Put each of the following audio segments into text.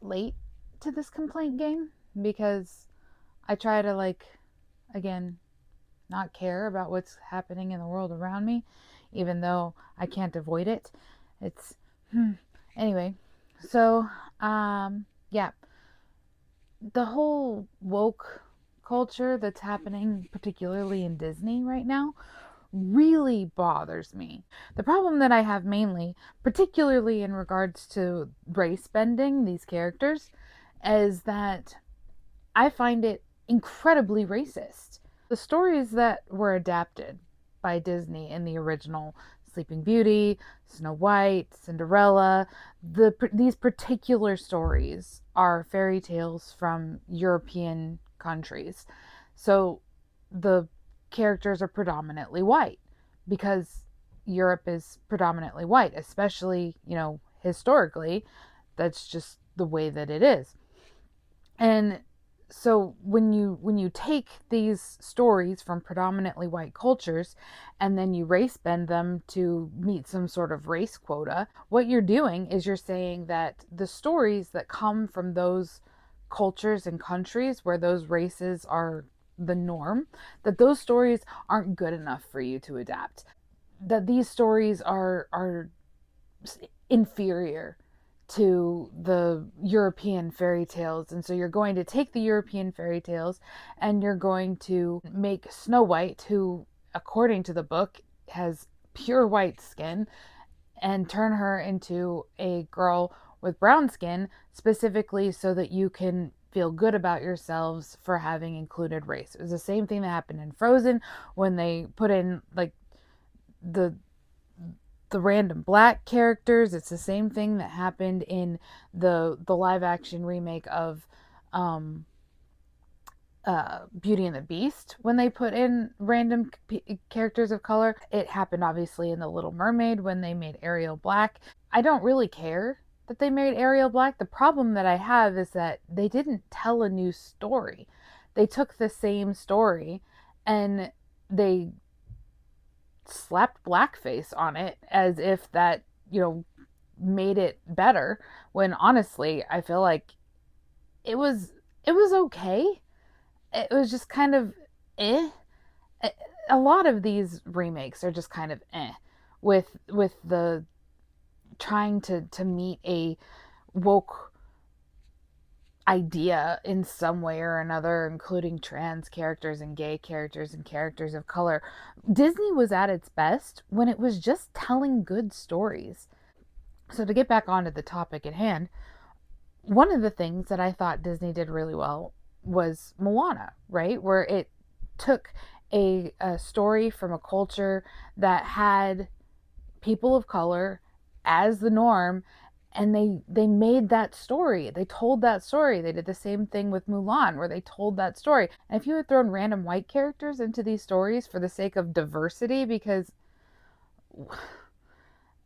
late to this complaint game because I try to, like, again, not care about what's happening in the world around me, even though I can't avoid it. It's, anyway. So, yeah, the whole woke culture that's happening, particularly in Disney right now, really bothers me. The problem that I have mainly, particularly in regards to race bending these characters, is that I find it incredibly racist. The stories that were adapted by Disney in the original Sleeping Beauty, Snow White, Cinderella, these particular stories are fairy tales from European countries. So the characters are predominantly white because Europe is predominantly white, especially, historically. That's just the way that it is. And so when you take these stories from predominantly white cultures and then you race bend them to meet some sort of race quota, what you're doing is you're saying that the stories that come from those cultures and countries where those races are the norm, that those stories aren't good enough for you to adapt. That these stories are inferior to the European fairy tales. And so you're going to take the European fairy tales and you're going to make Snow White, who, according to the book, has pure white skin, and turn her into a girl with brown skin, specifically so that you can feel good about yourselves for having included race. It was the same thing that happened in Frozen when they put in, like, the random black characters. It's the same thing that happened in the live action remake of um Beauty and the Beast when they put in random characters of color. It happened obviously in The Little Mermaid when they made Ariel black. I don't really care that they made Ariel black. The problem that I have is that they didn't tell a new story. They took the same story and they slapped blackface on it as if that, made it better, when honestly I feel like it was it was okay. It was just kind of eh. A lot of these remakes are just kind of eh, with the trying to meet a woke idea in some way or another, including trans characters and gay characters and characters of color. Disney was at its best when it was just telling good stories. So, to get back onto the topic at hand, one of the things that I thought Disney did really well was Moana, right? Where it took a story from a culture that had people of color as the norm, and they made that story. They told that story. They did the same thing with Mulan, where they told that story. And if you had thrown random white characters into these stories for the sake of diversity, because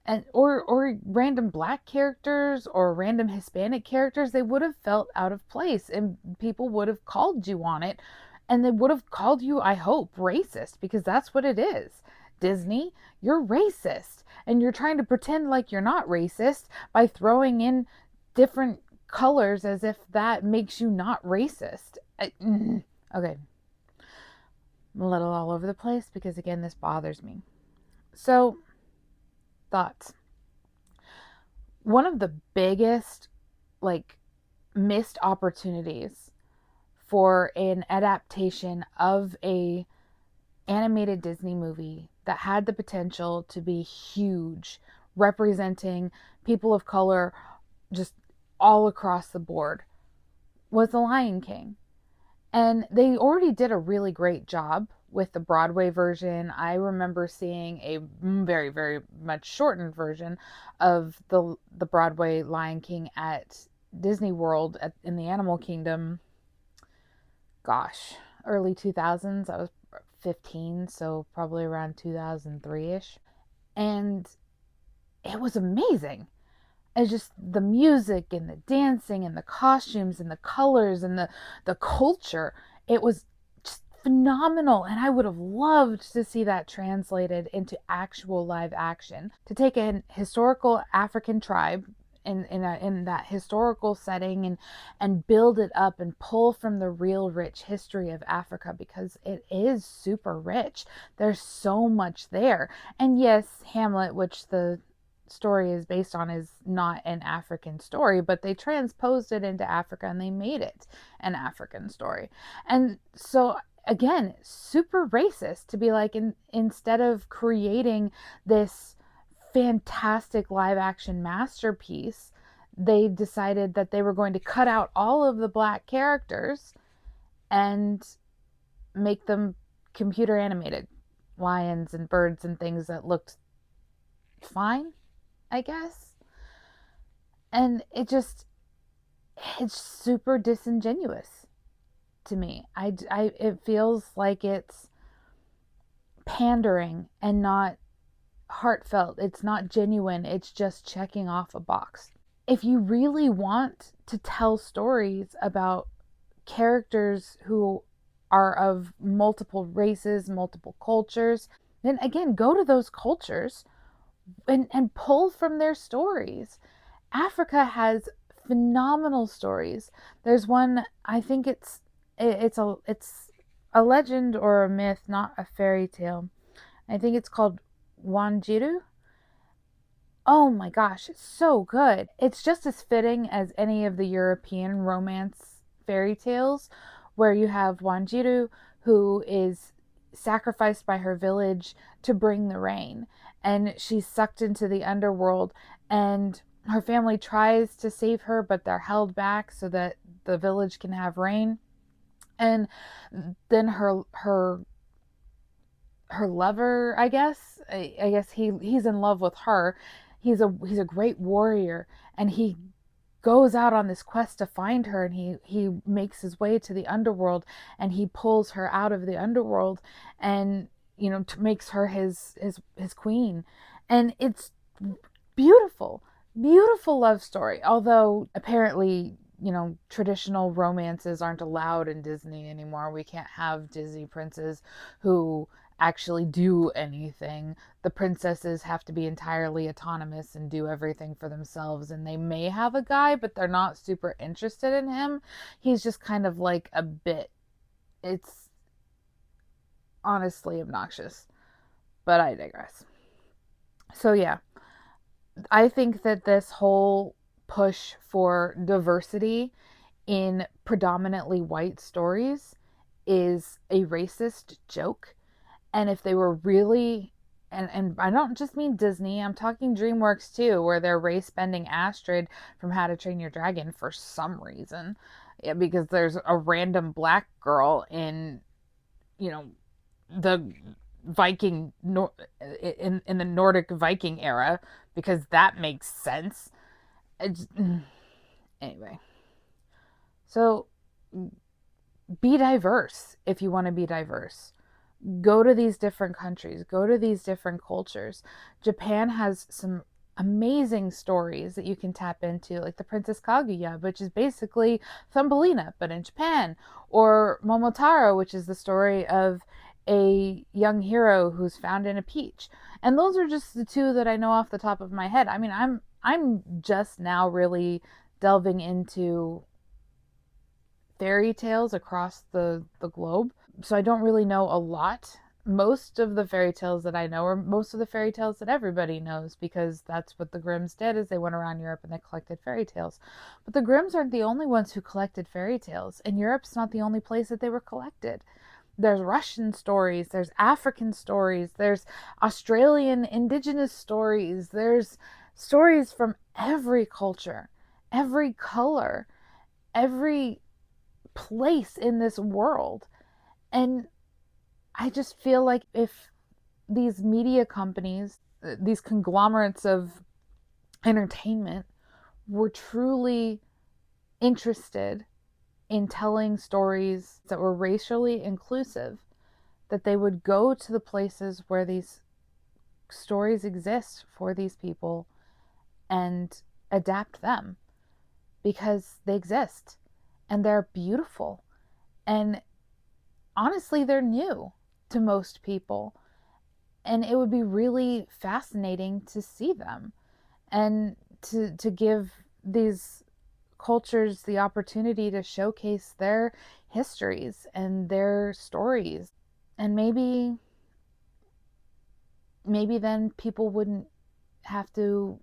and or random black characters or random Hispanic characters, they would have felt out of place and people would have called you on it, and they would have called you, I hope, racist, because that's what it is. Disney, you're racist, and you're trying to pretend like you're not racist by throwing in different colors as if that makes you not racist. Okay, I'm a little all over the place because, again, this bothers me. So, thoughts. One of the biggest, like, missed opportunities for an adaptation of a animated Disney movie that had the potential to be huge, representing people of color just all across the board, was The Lion King. And they already did a really great job with the Broadway version. I remember seeing a very, very much shortened version of the Broadway Lion King at Disney World in the Animal Kingdom. Gosh, early 2000s. I was 15, so probably around 2003ish. And it was amazing. It's just the music and the dancing and the costumes and the colors and the culture. It was just phenomenal, and I would have loved to see that translated into actual live action. To take an historical African tribe in that historical setting, and build it up and pull from the real rich history of Africa, because it is super rich. There's so much there. And yes, Hamlet, which the story is based on, is not an African story, but they transposed it into Africa and they made it an African story. And so again, super racist to be like, instead of creating this fantastic live action masterpiece, they decided that they were going to cut out all of the black characters and make them computer animated lions and birds and things that looked fine, I guess. And it's super disingenuous to me. It feels like it's pandering and not heartfelt. It's not genuine. It's just checking off a box. If you really want to tell stories about characters who are of multiple races, multiple cultures, then again, go to those cultures and pull from their stories. Africa has phenomenal stories. There's one, I think it's a legend or a myth, not a fairy tale. I think it's called Wanju. Oh my gosh, it's so good. It's just as fitting as any of the European romance fairy tales, where you have Wanjiru, who is sacrificed by her village to bring the rain, and she's sucked into the underworld, and her family tries to save her, but they're held back so that the village can have rain. And then her lover, I guess. I guess he's in love with her. He's a great warrior, and he goes out on this quest to find her, and he makes his way to the underworld, and he pulls her out of the underworld, and makes her his queen. And it's beautiful, beautiful love story. Although apparently, traditional romances aren't allowed in Disney anymore. We can't have Disney princes who actually do anything. The princesses have to be entirely autonomous and do everything for themselves. And they may have a guy, but they're not super interested in him. He's just kind of like a bit. It's honestly obnoxious, but I digress. So, yeah, I think that this whole push for diversity in predominantly white stories is a racist joke. And if they were really, and I don't just mean Disney, I'm talking DreamWorks too, where they're race bending Astrid from How to Train Your Dragon for some reason. Yeah, because there's a random black girl in, the Viking, in the Nordic Viking era, because that makes sense. Anyway, so be diverse if you want to be diverse. Go to these different countries, go to these different cultures. Japan has some amazing stories that you can tap into, like the Princess Kaguya, which is basically Thumbelina, but in Japan, or Momotaro, which is the story of a young hero who's found in a peach. And those are just the two that I know off the top of my head. I mean, I'm just now really delving into fairy tales across the globe. So I don't really know a lot. Most of the fairy tales that I know are most of the fairy tales that everybody knows, because that's what the Grimms did, is they went around Europe and they collected fairy tales. But the Grimms aren't the only ones who collected fairy tales, and Europe's not the only place that they were collected. There's Russian stories, there's African stories, there's Australian indigenous stories, there's stories from every culture, every color, every place in this world. And I just feel like if these media companies, these conglomerates of entertainment, were truly interested in telling stories that were racially inclusive, that they would go to the places where these stories exist for these people and adapt them, because they exist and they're beautiful. And honestly, they're new to most people. And it would be really fascinating to see them. And to give these cultures the opportunity to showcase their histories and their stories. And maybe then people wouldn't have to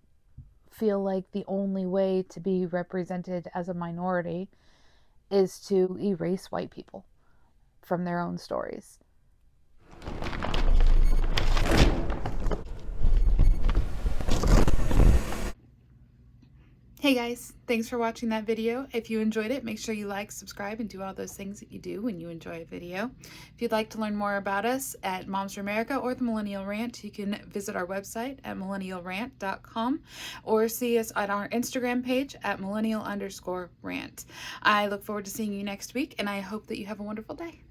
feel like the only way to be represented as a minority is to erase white people from their own stories. Hey guys, thanks for watching that video. If you enjoyed it, make sure you like, subscribe, and do all those things that you do when you enjoy a video. If you'd like to learn more about us at Moms for America or the Millennial Rant, you can visit our website at millennialrant.com or see us on our Instagram page at millennial_rant. I look forward to seeing you next week, and I hope that you have a wonderful day.